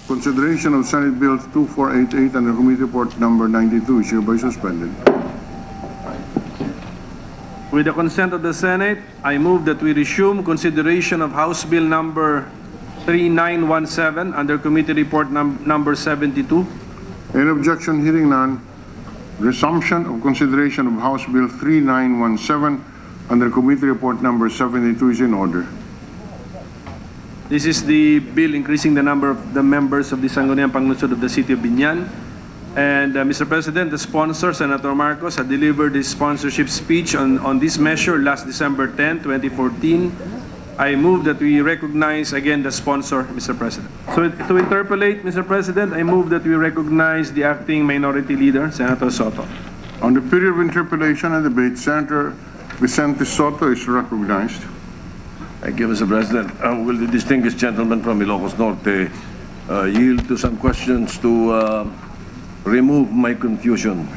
Consideration of Senate Bill 2488 under Committee Report number 92 is hereby suspended. With the consent of the Senate, I move that we resume consideration of House Bill number 3917 under Committee Report number 72. Any objection? Hearing none. Resumption of consideration of House Bill 3917 under Committee Report number 72 is in order. This is the bill increasing the number of the members of the Sangguniang Panlungsod of the City of Bayan. And Mr. President, the sponsor, Senator Marcos, had delivered his sponsorship speech on this measure last December 10, 2014. I move that we recognize again the sponsor, Mr. President. So to interpolate, Mr. President, I move that we recognize the acting minority leader, Senator Soto. On the period of interpellation and debate, Senator Vicente Soto is recognized. Thank you, Mr. President. Will the distinguished gentleman from Ilocos Norte yield to some questions to remove my confusion?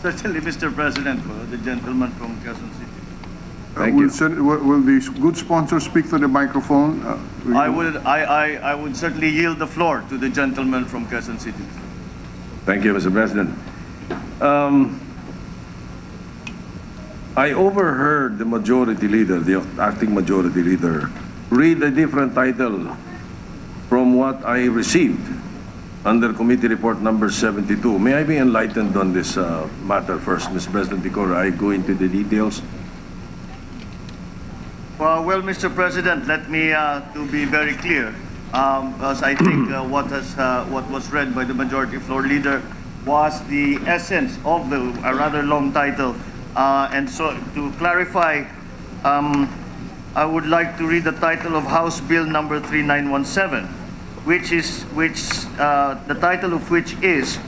Certainly, Mr. President, for the gentleman from Quezon City. Thank you. Will the good sponsor speak to the microphone? I would certainly yield the floor to the gentleman from Quezon City. Thank you, Mr. President. I overheard the majority leader, the acting majority leader, read a different title from what I received under Committee Report number 72. May I be enlightened on this matter first, Mr. President, before I go into the details? Well, Mr. President, let me to be very clear, because I think what was read by the majority floor leader was the essence of the rather long title. And so, to clarify, I would like to read the title of House Bill number 3917, the title of which is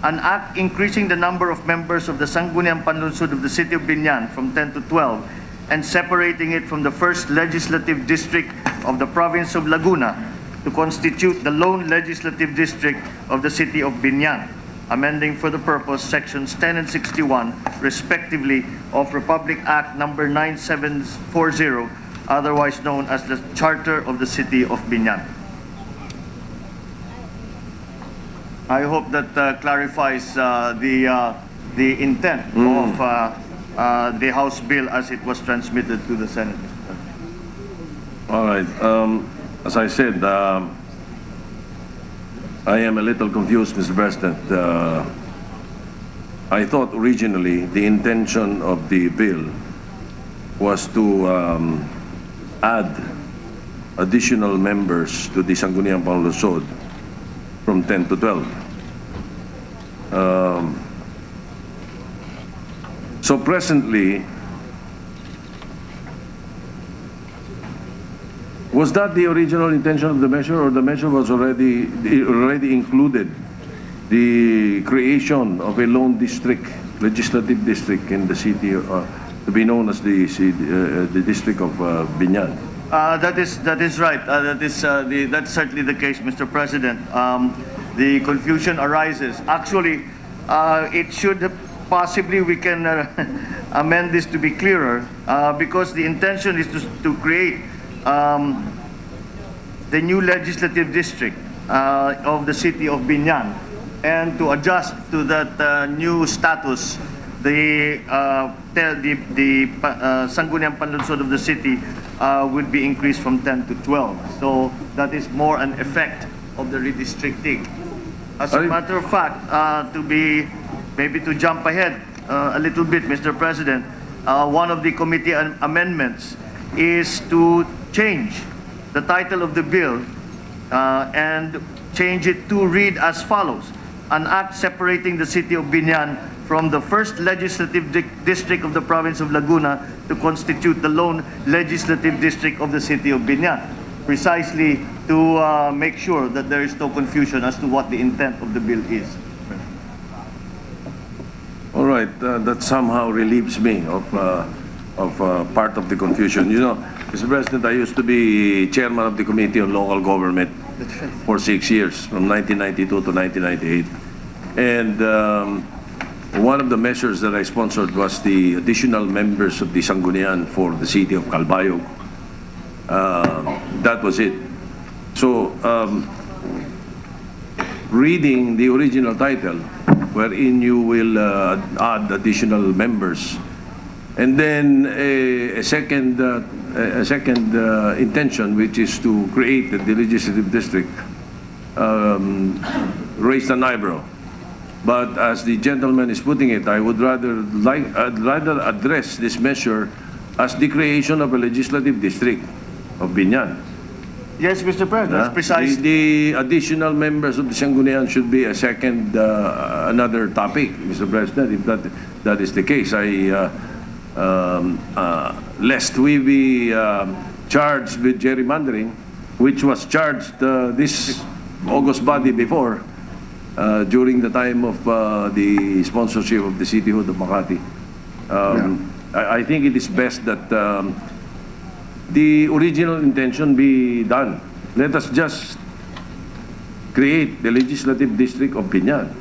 an act increasing the number of members of the Sangguniang Panlungsod of the City of Bayan from 10 to 12 and separating it from the first legislative district of the province of Laguna to constitute the lone legislative district of the City of Bayan, amending for the purpose sections 10 and 61 respectively of Republic Act number 9740, otherwise known as the Charter of the City of Bayan. I hope that clarifies the intent of the House bill as it was transmitted to the Senate. All right. As I said, I am a little confused, Mr. President. I thought originally the intention of the bill was to add additional members to the Sangguniang Panlungsod from 10 to 12. So presently, was that the original intention of the measure, or the measure was already included the creation of a lone district, legislative district in the city, to be known as the district of Bayan? That is right. That's certainly the case, Mr. President. The confusion arises. Actually, it should possibly we can amend this to be clearer, because the intention is to create the new legislative district of the City of Bayan, and to adjust to that new status, the Sangguniang Panlungsod of the city would be increased from 10 to 12. So that is more an effect of the redistricting. As a matter of fact, maybe to jump ahead a little bit, Mr. President, one of the committee amendments is to change the title of the bill and change it to read as follows: an act separating the City of Bayan from the first legislative district of the province of Laguna to constitute the lone legislative district of the City of Bayan, precisely to make sure that there is no confusion as to what the intent of the bill is. All right, that somehow relieves me of part of the confusion. You know, Mr. President, I used to be chairman of the Committee on Local Government for 6 years, from 1992 to 1998. And one of the measures that I sponsored was the additional members of the Sangguniang for the city of Calbayog. That was it. So reading the original title, wherein you will add additional members. And then a second intention, which is to create the legislative district, raised an eyebrow. But as the gentleman is putting it, I'd rather address this measure as the creation of a legislative district of Binyan. Yes, Mr. President, that's precisely. The additional members of the Sangguniang should be a second, another topic, Mr. President, if that is the case. Lest we be charged with gerrymandering, which was charged this August body before, during the time of the sponsorship of the cityhood of Makati. I think it is best that the original intention be done. Let us just create the legislative district of Binyan.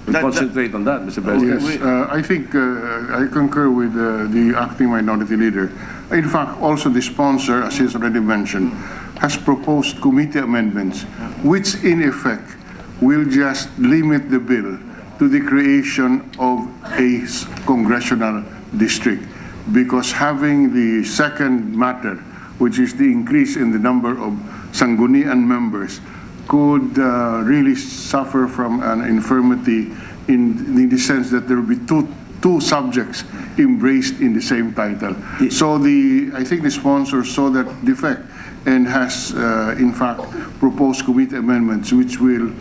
We concentrate on that, Mr. President. Yes, I think I concur with the acting minority leader. In fact, also the sponsor, as he's already mentioned, has proposed committee amendments, which in effect will just limit the bill to the creation of a congressional district. Because having the second matter, which is the increase in the number of Sangguniang members, could really suffer from an infirmity in the sense that there will be two subjects embraced in the same title. So I think the sponsor saw that defect and has in fact proposed committee amendments which will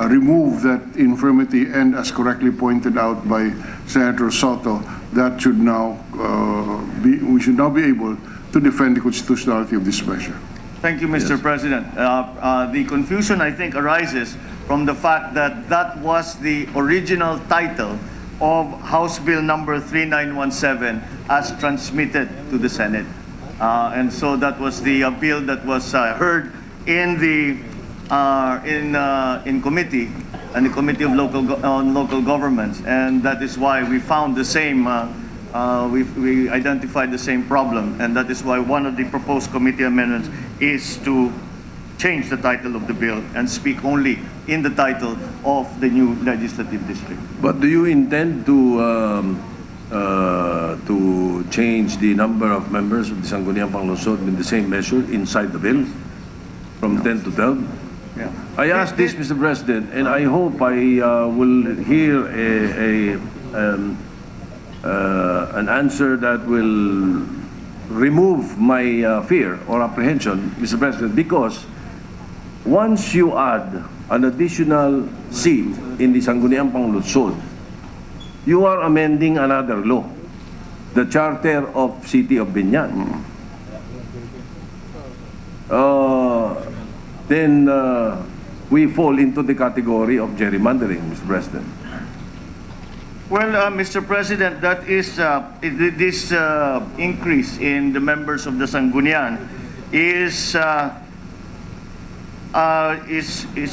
remove that infirmity, and as correctly pointed out by Senator Soto, that should now we should now be able to defend the constitutionality of this measure. Thank you, Mr. President. The confusion, I think, arises from the fact that that was the original title of House Bill number 3917 as transmitted to the Senate. And so that was the bill that was heard in the in committee, and the Committee of Local Governments, and that is why we found the same we identified the same problem, and that is why one of the proposed committee amendments is to change the title of the bill and speak only in the title of the new legislative district. But do you intend to change the number of members of the Sangguniang Panglungsod in the same measure inside the bill, from 10 to 12? Yeah. I ask this, Mr. President, and I hope I will hear an answer that will remove my fear or apprehension, Mr. President, because once you add an additional seat in the Sangguniang Panglungsod, you are amending another law, the Charter of City of Binyan. Then we fall into the category of gerrymandering, Mr. President. Well, Mr. President, that is this increase in the members of the Sangguniang is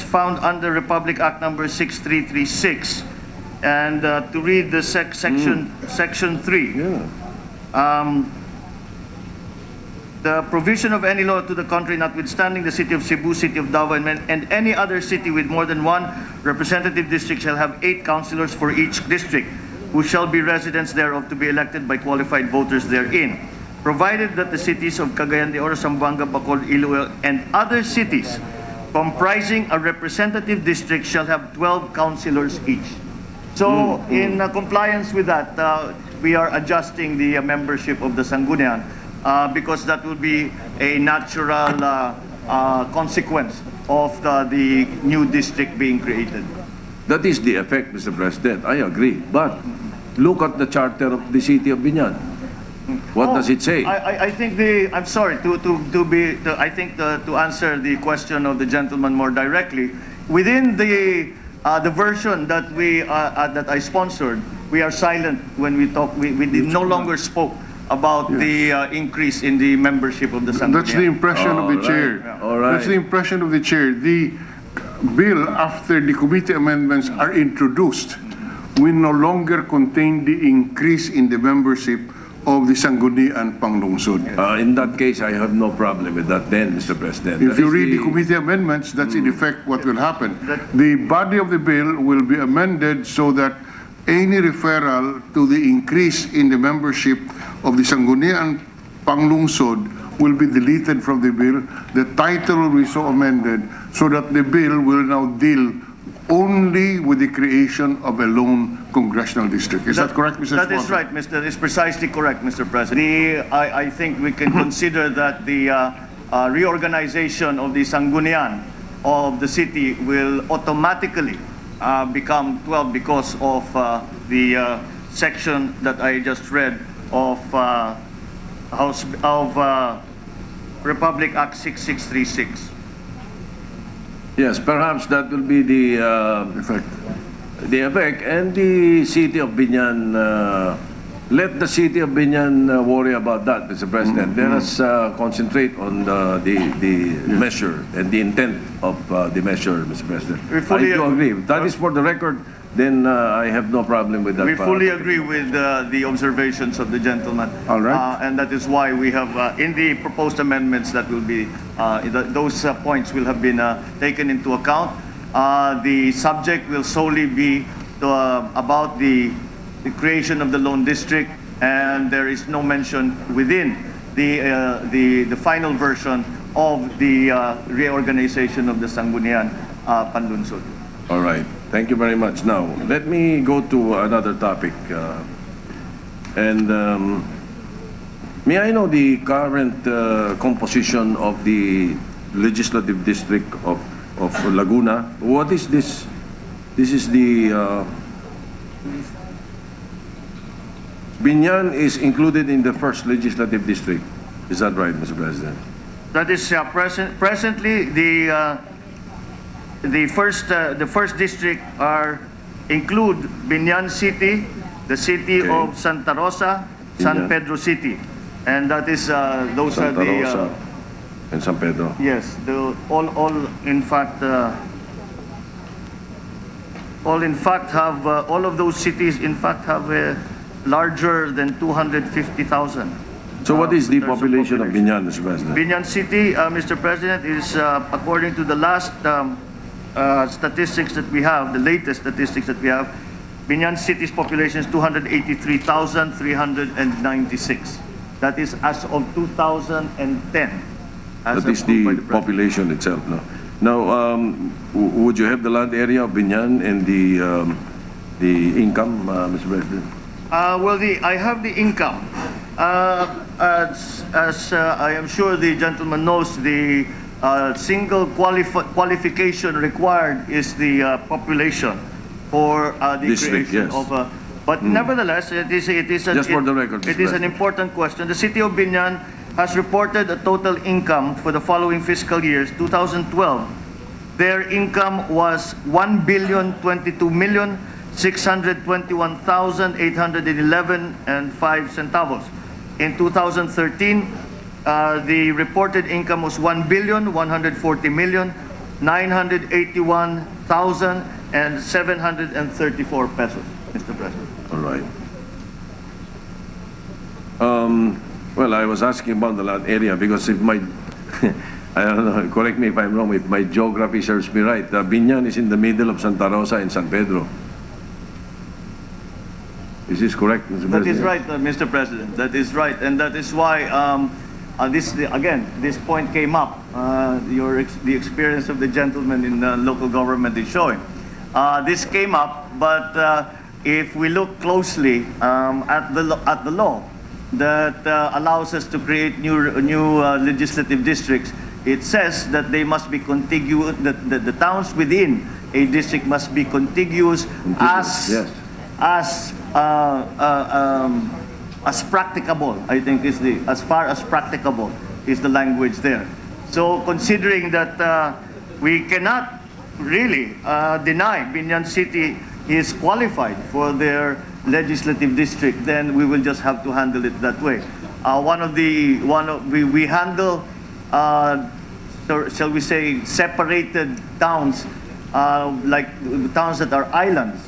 found under Republic Act number 6336, and to read the section 3. The provision of any law to the contrary, notwithstanding the city of Cebu, city of Davao, and any other city with more than one representative district shall have 8 councillors for each district, who shall be residents thereof to be elected by qualified voters therein, provided that the cities of Cagayan de Oro, Zamboanga, Bacolod, Iloilo, and other cities comprising a representative district shall have 12 councillors each. So, in compliance with that, we are adjusting the membership of the Sangguniang, because that will be a natural consequence of the new district being created. That is the effect, Mr. President. I agree. But look at the charter of the city of Binyan. What does it say? I think I'm sorry to answer the question of the gentleman more directly. Within the version that that I sponsored, we are silent when we talk. We no longer spoke about the increase in the membership of the Sangguniang. That's the impression of the chair. Yeah. All right. That's the impression of the chair. The bill, after the committee amendments are introduced, will no longer contain the increase in the membership of the Sangguniang Panglungsod. In that case, I have no problem with that then, Mr. President. If That you is read the committee amendments, that's in effect what will happen. The body of the bill will be amended so that any referral to the increase in the membership of the Sangguniang Panglungsod will be deleted from the bill. The title will be so amended so that the bill will now deal only with the creation of a lone congressional district. Is that correct, Mr. That is Sponsor? right, Mr. Is precisely correct, Mr. President. I think we can consider that the reorganization of the Sangguniang of the city will automatically become 12 because of the section that I just read of Republic Act 6636. Yes, perhaps that will be the effect, and the city of Binyan. Let the city of Binyan worry about that, Mr. President. Let us concentrate on the measure and the intent of the measure, Mr. President. We fully I do agree. If that is for the record, then I have no problem with that. We fully agree with the observations of the gentleman. All right. And that is why we have, in the proposed amendments that will be, those points will have been taken into account. The subject will solely be about the creation of the lone district, and there is no mention within the final version of the reorganization of the Sangguniang Panlungsod. All right. Thank you very much. Now, let me go to another topic. May I know the current composition of the legislative district of Laguna? What is this? This is the... Binyan is included in the first legislative district. Is that right, Mr. President? That is presently the first district include Binyan City, the city Okay. of Santa Rosa, San Binyan. Pedro City, and that is those Santa are the Rosa and San Pedro. yes, all in fact have all of those cities in fact have larger than 250,000. So what is the in terms of population of Binyan, Mr. President? Binyan City, Mr. President, is according to the last statistics that we have, the latest statistics that we have, Binyan City's population is 283,396. That is as of 2010. As That is approved by the President. population itself. No? Now, would you have the land area of Binyan and the income, Mr. President? Well, I have the income. As I am sure the gentleman knows, the single qualification required is the population for the District, creation yes. of a... But nevertheless, it is Just for the record, Mr. it is an President. important question. The city of Binyan has reported a total income for the following fiscal years. 2012, their income was 1,022,621,811.05 centavos. In 2013, the reported income was 1,140,981,734 pesos, Mr. President. All right. Well, I was asking about the land area because if my, I don't know, correct me if I'm wrong, if my geography serves me right, Binyan is in the middle of Santa Rosa and San Pedro. Is this correct, Mr. President? That is right, Mr. President. That is right, and that is why this point came up. The experience of the gentleman in local government is showing. This came up, but if we look closely at the law that allows us to create new legislative districts, it says that they must be contiguous. That the towns within a district must be contiguous Yes. as practicable, I think is as far as practicable is the language there. So considering that we cannot really deny Binyan City is qualified for their legislative district, then we will just have to handle it that way. We handle, shall we say, separated towns, like towns that are islands.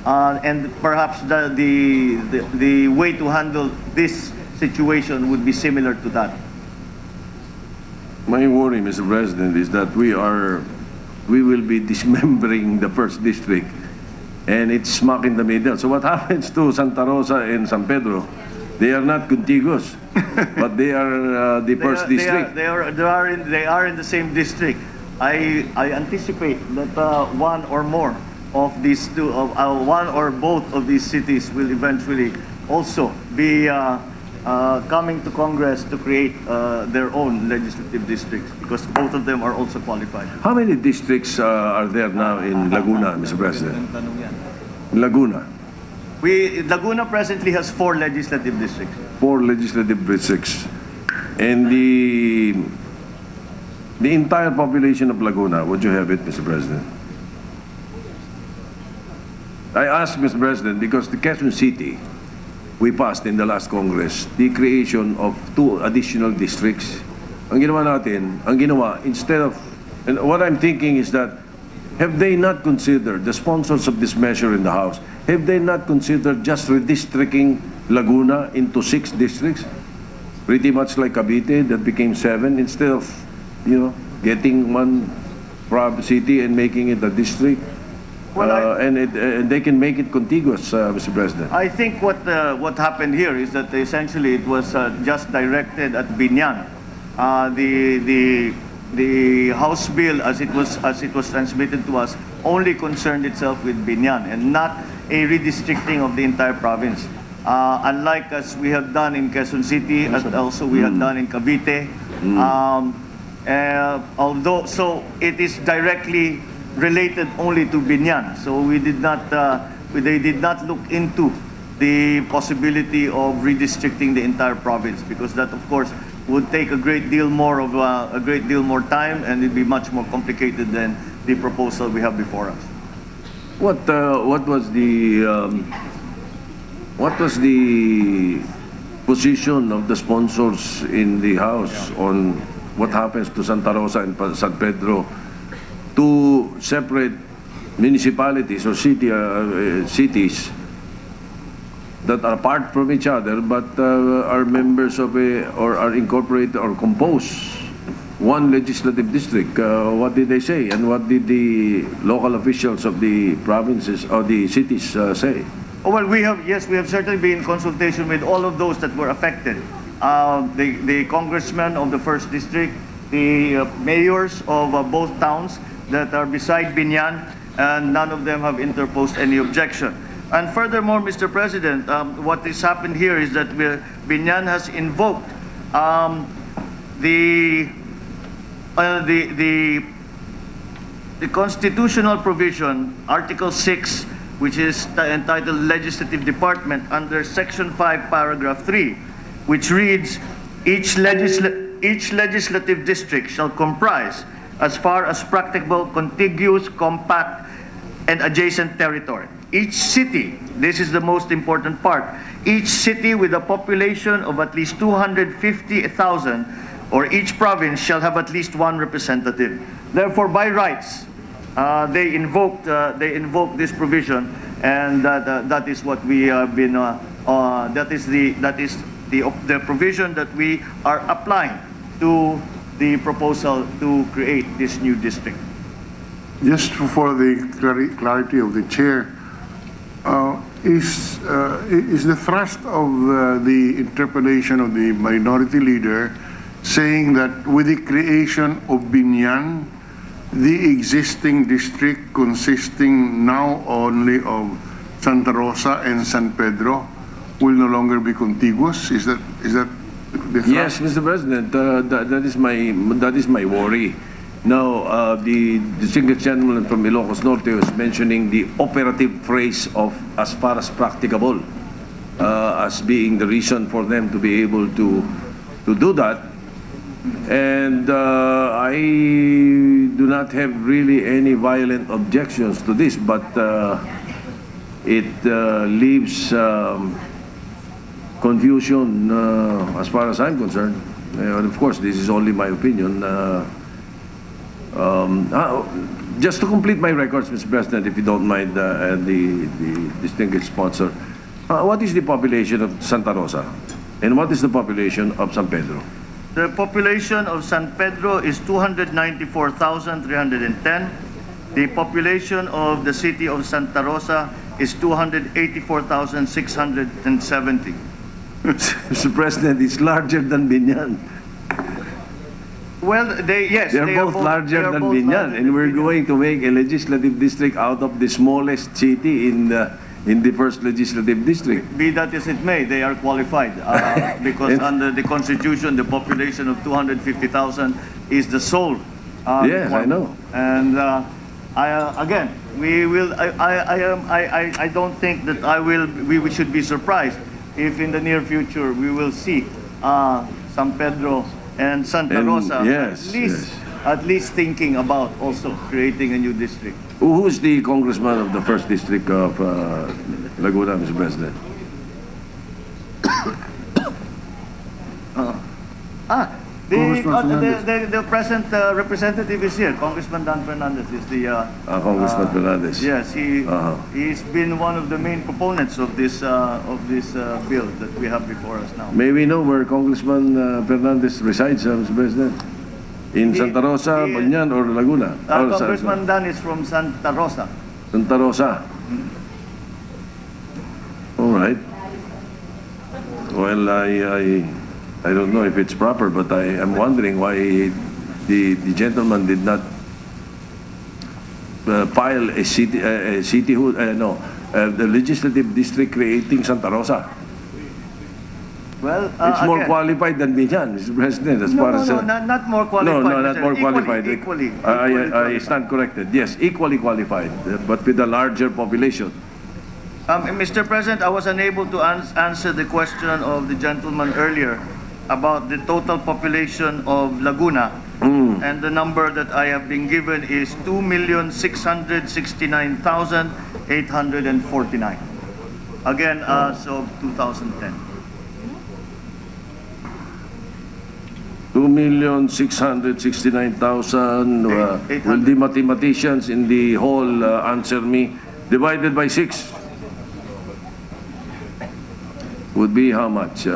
And perhaps the way to handle this situation would be similar to that. My worry, Mr. President, is that we will be dismembering the first district, and it's smack in the middle. So what happens to Santa Rosa and San Pedro? They are not contiguous, but they are the first district. They are in the same district. I anticipate that one or more of these two, one or both of these cities will eventually also be coming to Congress to create their own legislative districts, because both of them are also qualified. How many districts are there now in Laguna, Mr. President? Laguna. Laguna presently has 4 legislative districts. 4 legislative districts. And the entire population of Laguna, would you have it, Mr. President? I ask, Mr. President, because the Quezon City, we passed in the last Congress the creation of 2 additional districts. Ang ginawa, instead of, and what I'm thinking is that, have they not considered, the sponsors of this measure in the House, have they not considered just redistricting Laguna into 6 districts? Pretty much like Cavite that became 7, instead of, getting one city and making it a district. Well, and they can make it contiguous, Mr. President. I think what happened here is that essentially it was just directed at Binyan. The House bill, as it was transmitted to us, only concerned itself with Binyan and not a redistricting of the entire province. Unlike as we have done in Quezon City, as also we have done in Cavite. Although, so it is directly related only to Binyan. So we did not, they did not look into the possibility of redistricting the entire province, because that, of course, would take a great deal more time, and it'd be much more complicated than the proposal we have before us. What was the position of the sponsors in the House on what happens to Santa Rosa and San Pedro, two separate municipalities or cities that are apart from each other but are members of or are incorporated or compose one legislative district? What did they say, and what did the local officials of the provinces or the cities say? Oh, well, we have certainly been in consultation with all of those that were affected. The congressmen of the first district, the mayors of both towns that are beside Binyan, and none of them have interposed any objection. And furthermore, Mr. President, what has happened here is that Binyan has invoked the constitutional provision, Article 6, which is entitled Legislative Department, under Section 5, Paragraph 3, which reads, each legislative district shall comprise, as far as practicable, contiguous, compact, and adjacent territory. Each city, this is the most important part, each city with a population of at least 250,000, or each province shall have at least one representative. Therefore, by rights, they invoke this provision, and that is what we have been. That is the provision that we are applying to the proposal to create this new district. Just for the clarity of the chair, is the thrust of the interpellation of the minority leader saying that with the creation of Binyan, the existing district consisting now only of Santa Rosa and San Pedro will no longer be contiguous? Is that the thrust? Yes, Mr. President, that is my worry. Now, the distinguished gentleman from Ilocos Norte was mentioning the operative phrase of as far as practicable as being the reason for them to be able to do that. And I do not have really any violent objections to this, but it leaves confusion as far as I'm concerned. And of course, this is only my opinion. Just to complete my records, Mr. President, if you don't mind, the distinguished sponsor, what is the population of Santa Rosa? And what is the population of San Pedro? The population of San Pedro is 294,310. The population of the city of Santa Rosa is 284,670. Mr. President, it's larger than Binyan. Well, yes, They're they are both larger they are than both Binyan, larger and than we're Binyan. going to make a legislative district out of the smallest city in the first legislative district. Be that as it may, they are qualified because under the Constitution, the population of 250,000 is the sole. Yes, I requirement. know. And again, we will. I don't think that we should be surprised if in the near future we will see San Pedro and Santa And Rosa yes, at least thinking about also creating a new district. Who's the congressman of the first district of Laguna, Mr. President? The present representative is here. Congressman Dan Fernandez is the. Congressman Fernandez. Yes, he's been one of the main proponents of this bill that we have before us now. May we know where Congressman Fernandez resides, Mr. President? In Santa Rosa, Banyan, or Laguna? Or Congressman Dan is from Santa Rosa. Santa Rosa. All right. Well, I don't know if it's proper, but I am wondering why the gentleman did not file the legislative district creating Santa Rosa. Well, It's more again, qualified than Binyan, Mr. President, as far as... not more qualified. No, not more Equally- qualified. Equally. I stand corrected. Yes, equally qualified, but with a larger population. Mr. President, I was unable to answer the question of the gentleman earlier about the total population of Laguna. And the number that I have been given is 2,669,849. Again, as of 2010. 2,669,000. Will the mathematicians in the hall answer me? Divided by 6 would be how much?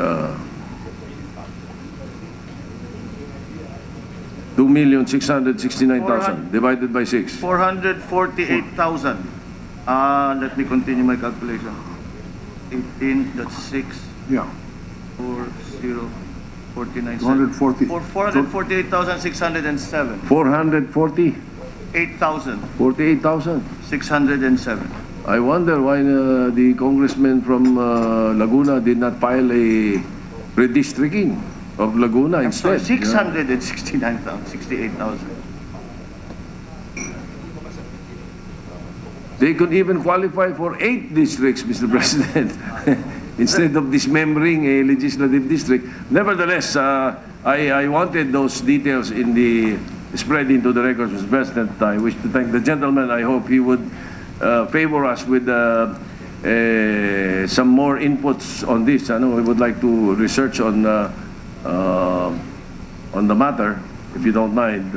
2,669,000 divided by 6. 448,000. Let me continue my calculation. 18, that's 6. Yeah. 40, 49, 240. 448,607. 440? 8,000. 48,000? 607. I wonder why the congressman from Laguna did not file a redistricting of Laguna Sorry, instead. 669,000, 68,000. They could even qualify for 8 districts, Mr. President, instead of dismembering a legislative district. Nevertheless, I wanted those details in the spread into the records, Mr. President. I wish to thank the gentleman. I hope he would favor us with some more inputs on this. I know we would like to research on the matter, if you don't mind.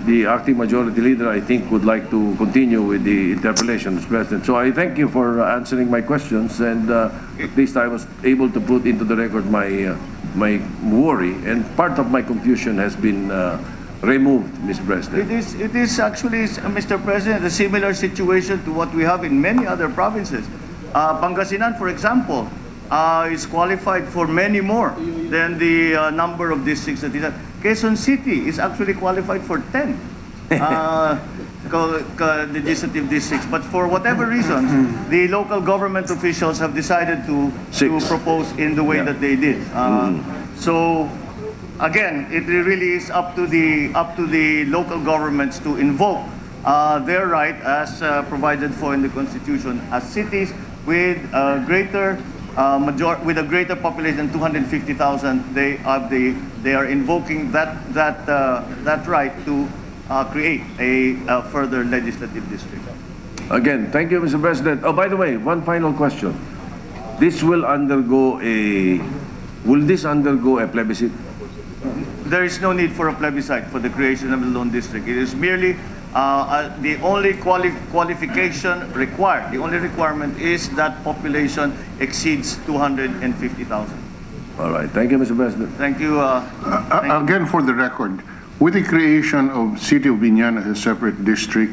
The acting majority leader, I think, would like to continue with the interpellation, Mr. President. So I thank you for answering my questions, and at least I was able to put into the record my worry, and part of my confusion has been removed, Mr. President. It is actually, Mr. President, a similar situation to what we have in many other provinces. Pangasinan, for example, is qualified for many more than the number of districts that it has. Quezon City is actually qualified for 10 legislative districts. But for whatever reasons, the local government officials have decided to propose in the way that they did. So, again, it really is up to the local governments to invoke their right as provided for in the Constitution as cities with a greater with a greater population, 250,000. They are invoking that right to create a further legislative district. Again, thank you, Mr. President. Oh, by the way, one final question. Will this undergo a plebiscite? There is no need for a plebiscite for the creation of a lone district. It is merely The only qualification required, the only requirement is that population exceeds 250,000. All right. Thank you, Mr. President. Thank you. Again, for the record, with the creation of City of Biñan as a separate district,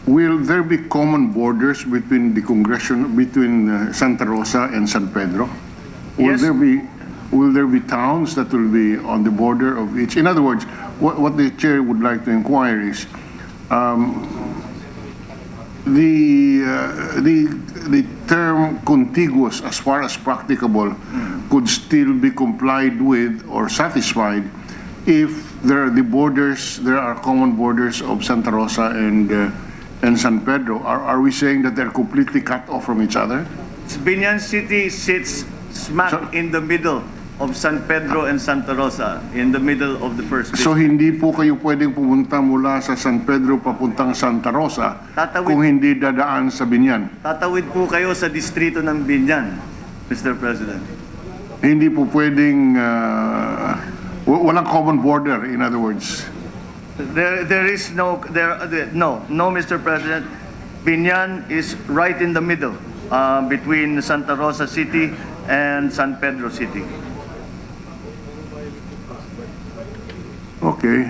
will there be common borders between Santa Rosa and San Pedro? Yes. Will there be towns that will be on the border of each? In other words, what the chair would like to inquire is, the term contiguous, as far as practicable, could still be complied with or satisfied if there are common borders of Santa Rosa and San Pedro. Are we saying that they're completely cut off from each other? Biñan City sits smack in the middle of San Pedro and Santa Rosa, in the middle of the first So district. hindi po kayo pwedeng pumunta mula sa San Pedro papuntang Santa Rosa kung hindi dadaan sa Biñan. Tatawid po kayo sa distrito ng Biñan, Mr. President. Hindi po pwedeng walang common border, in other words. There is no, Mr. President. Biñan is right in the middle between Santa Rosa City and San Pedro City. Okay,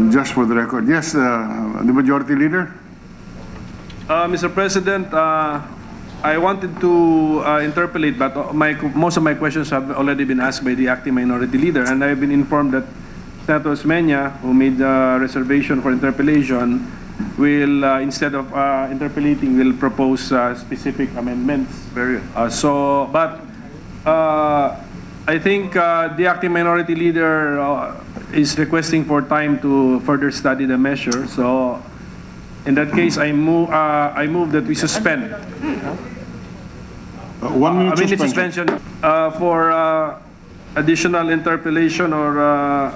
just for the record. Yes, the Majority Leader? Mr. President, I wanted to interpolate, but most of my questions have already been asked by the acting minority leader, and I've been informed that Senator Osmeña, who made the reservation for interpellation, will, instead of interpellating, will propose specific amendments. Very good. I think the acting minority leader is requesting for time to further study the measure. So, in that case, I move that we suspend. 1 minute I mean, suspension. suspension for additional interpellation or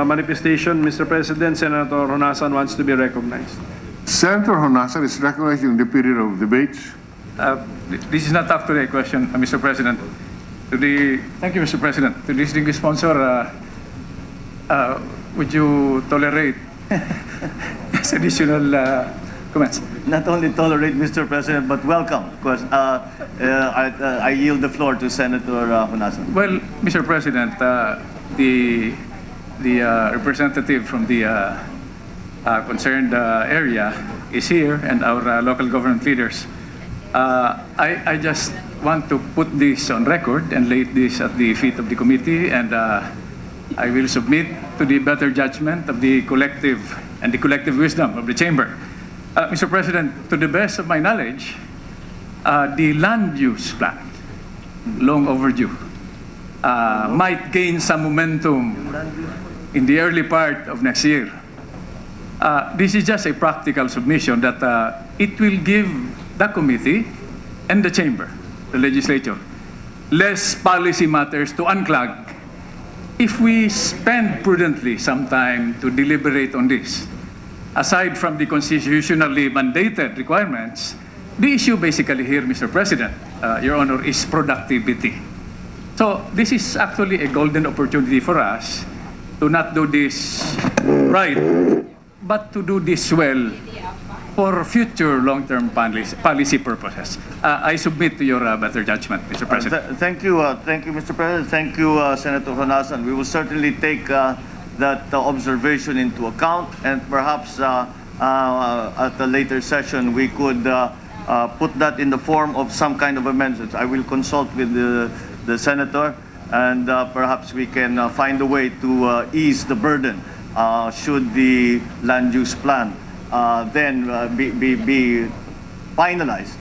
manifestation. Mr. President, Senator Honasan wants to be recognized. Senator Honasan is recognizing the period of debates. This is not actually a question, Mr. President. Thank you, Mr. President. To the distinguished sponsor, would you tolerate additional comments? Not only tolerate, Mr. President, but welcome, because I yield the floor to Senator Honasan. Well, Mr. President, the representative from the concerned area is here, and our local government leaders. I just want to put this on record and lay this at the feet of the committee, and I will submit to the better judgment of the collective wisdom of the chamber. Mr. President, to the best of my knowledge, the land use plan, long overdue, might gain some momentum in the early part of next year. This is just a practical submission that it will give the committee and the chamber, the legislature, less policy matters to unclog if we spend prudently some time to deliberate on this. Aside from the constitutionally mandated requirements, the issue basically here, Mr. President, Your Honor, is productivity. So this is actually a golden opportunity for us to not do this right, but to do this well for future long-term policy purposes. I submit to your better judgment, Mr. President. Thank you, Mr. President. Thank you, Senator Honasan. We will certainly take that observation into account, and perhaps at a later session we could put that in the form of some kind of amendments. I will consult with the senator, and perhaps we can find a way to ease the burden should the land use plan then be finalized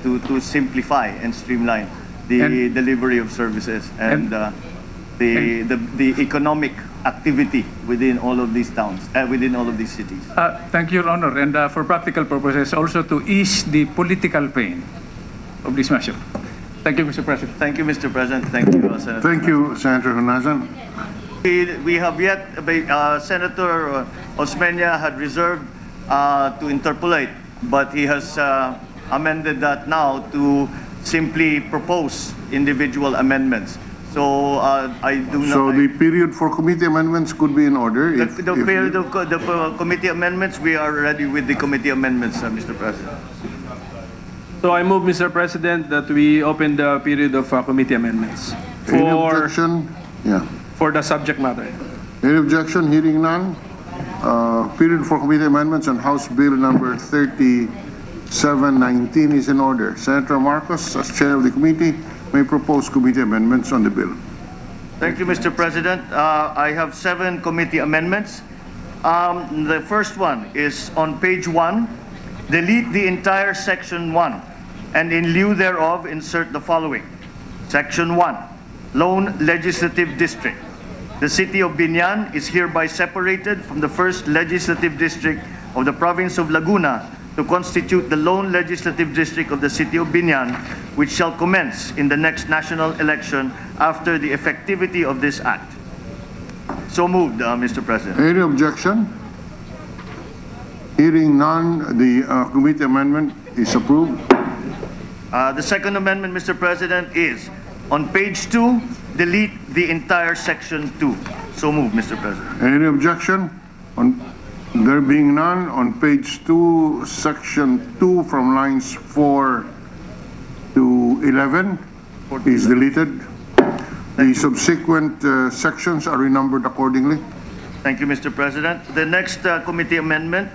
to simplify and streamline the delivery of services and the economic activity within all of these towns, within all of these cities. Thank you, Your Honor. And for practical purposes, also to ease the political pain of this measure. Thank you, Mr. President. Thank you, Mr. President. Thank you, Senator. Thank you, Senator Honasan. We have yet, Senator Osmeña had reserved to interpolate, but he has amended that now to simply propose individual amendments. So I do not. So the period for committee amendments could be in order. The if period of the committee amendments, we are ready with the committee amendments, Mr. President. So I move, Mr. President, that we open the period of committee amendments Any objection? Yeah. for the subject matter. Any objection? Hearing none. Period for committee amendments on House Bill number 3719 is in order. Senator Marcos, as chair of the committee, may propose committee amendments on the bill. Thank you, Mr. President. I have 7 committee amendments. The first one is on page 1. Delete the entire section 1, and in lieu thereof, insert the following. Section 1, Lone Legislative District. The city of Bayan is hereby separated from the 1st Legislative District of the province of Laguna to constitute the lone legislative district of the city of Bayan, which shall commence in the next national election after the effectivity of this act. So moved, Mr. President. Any objection? Hearing none, the committee amendment is approved. The second amendment, Mr. President, is on page 2, delete the entire section 2. So moved, Mr. President. Any objection? There being none, on page 2, section 2 from lines 4 to 11 is deleted. The subsequent sections are renumbered accordingly. Thank you, Mr. President. The next committee amendment,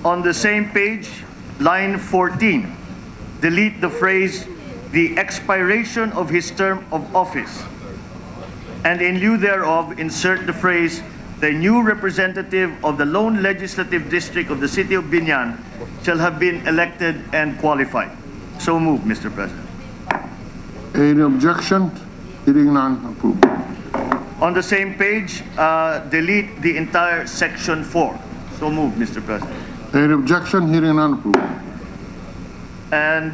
on the same page, line 14, delete the phrase, the expiration of his term of office, and in lieu thereof, insert the phrase, the new representative of the lone legislative district of the city of Bayan shall have been elected and qualified. So moved, Mr. President. Any objection? Hearing none, approved. On the same page, delete the entire section 4. So moved, Mr. President. Any objection? Hearing none, approved. And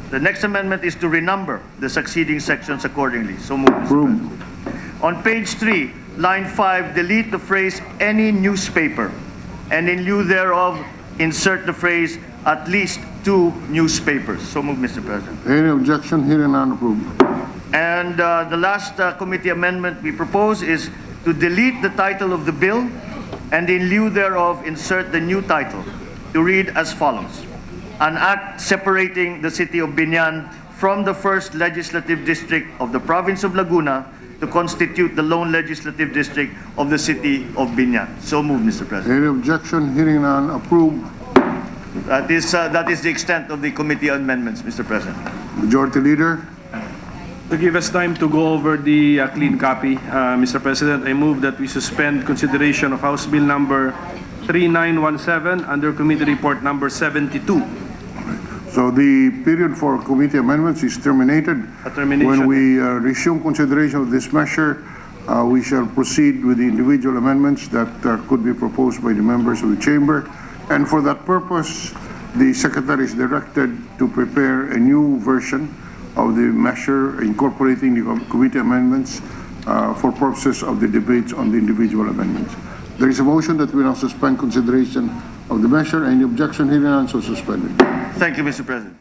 the next amendment is to renumber the succeeding sections accordingly. So moved, Mr. Approved. President. On page 3, line 5, delete the phrase any newspaper, and in lieu thereof, insert the phrase at least 2 newspapers. So moved, Mr. President. Any objection? Hearing none, approved. And the last committee amendment we propose is to delete the title of the bill, and in lieu thereof, insert the new title to read as follows. An act separating the city of Bayan from the 1st Legislative District of the province of Laguna to constitute the lone legislative district of the city of Bayan. So moved, Mr. President. Any objection? Hearing none, approved. That is the extent of the committee amendments, Mr. President. Majority Leader. To give us time to go over the clean copy, Mr. President, I move that we suspend consideration of House Bill number 3917 under Committee Report number 72. So the period for committee amendments is terminated. When we resume consideration of this measure, we shall proceed with the individual amendments that could be proposed by the members of the chamber. And for that purpose, the Secretary is directed to prepare a new version of the measure incorporating the committee amendments for purposes of the debates on the individual amendments. There is a motion that we now suspend consideration of the measure. Any objection? Hearing none, so suspended. Thank you, Mr. President.